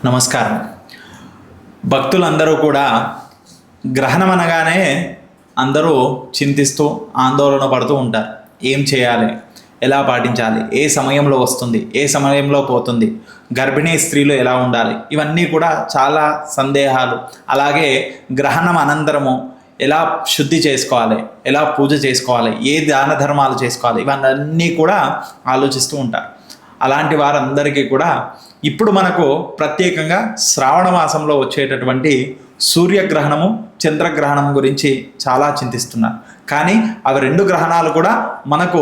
నమస్కారం. భక్తులందరూ కూడా గ్రహణం అనగానే అందరూ చింతిస్తూ ఆందోళన పడుతూ ఉంటారు. ఏం చేయాలి, ఎలా పాటించాలి, ఏ సమయంలో వస్తుంది, ఏ సమయంలో పోతుంది, గర్భిణీ స్త్రీలు ఎలా ఉండాలి, ఇవన్నీ కూడా చాలా సందేహాలు. అలాగే గ్రహణం అనంతరము ఎలా శుద్ధి చేసుకోవాలి, ఎలా పూజ చేసుకోవాలి, ఏ దాన ధర్మాలు చేసుకోవాలి, ఇవన్నీ కూడా ఆలోచిస్తూ ఉంటారు. అలాంటి వారందరికీ కూడా ఇప్పుడు మనకు ప్రత్యేకంగా శ్రావణ మాసంలో వచ్చేటటువంటి సూర్యగ్రహణము, చంద్రగ్రహణం గురించి చాలా చింతిస్తున్నారు. కానీ అవి రెండు గ్రహణాలు కూడా మనకు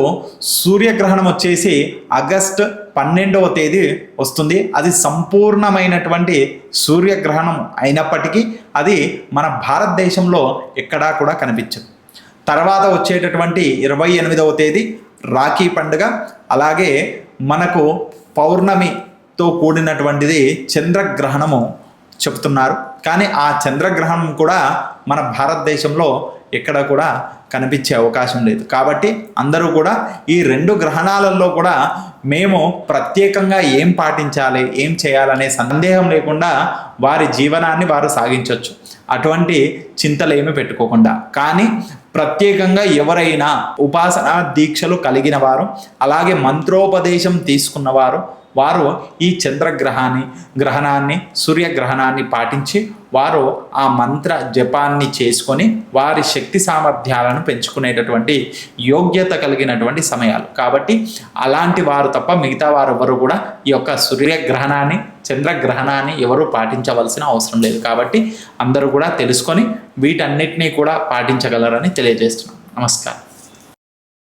సూర్యగ్రహణం వచ్చేసి ఆగస్టు 12వ తేదీ వస్తుంది. అది సంపూర్ణమైనటువంటి సూర్యగ్రహణం అయినప్పటికీ అది మన భారతదేశంలో ఎక్కడా కూడా కనిపించదు. తర్వాత వచ్చేటటువంటి 28వ తేదీ రాఖీ పండుగ, అలాగే మనకు పౌర్ణమితో కూడినటువంటిది చంద్రగ్రహణము చెప్తున్నారు. కానీ ఆ చంద్రగ్రహణం కూడా మన భారతదేశంలో ఎక్కడ కూడా కనిపించే అవకాశం లేదు. కాబట్టి అందరూ కూడా ఈ రెండు గ్రహణాలలో కూడా మేము ప్రత్యేకంగా ఏం పాటించాలి, ఏం చేయాలనే సందేహం లేకుండా వారి జీవనాన్ని వారు సాగించవచ్చు, అటువంటి చింతలు ఏమి పెట్టుకోకుండా. కానీ ప్రత్యేకంగా ఎవరైనా ఉపాసన దీక్షలు కలిగిన వారు, అలాగే మంత్రోపదేశం తీసుకున్నవారు, వారు ఈ గ్రహణాన్ని సూర్యగ్రహణాన్ని పాటించి వారు ఆ మంత్ర జపాన్ని చేసుకొని వారి శక్తి సామర్థ్యాలను పెంచుకునేటటువంటి యోగ్యత కలిగినటువంటి సమయాలు. కాబట్టి అలాంటి వారు తప్ప మిగతా వారు ఎవరు కూడా ఈ యొక్క సూర్యగ్రహణాన్ని, చంద్రగ్రహణాన్ని ఎవరు పాటించవలసిన అవసరం లేదు. కాబట్టి అందరూ కూడా తెలుసుకొని వీటన్నిటినీ కూడా పాటించగలరని తెలియజేస్తున్నాను. నమస్కారం.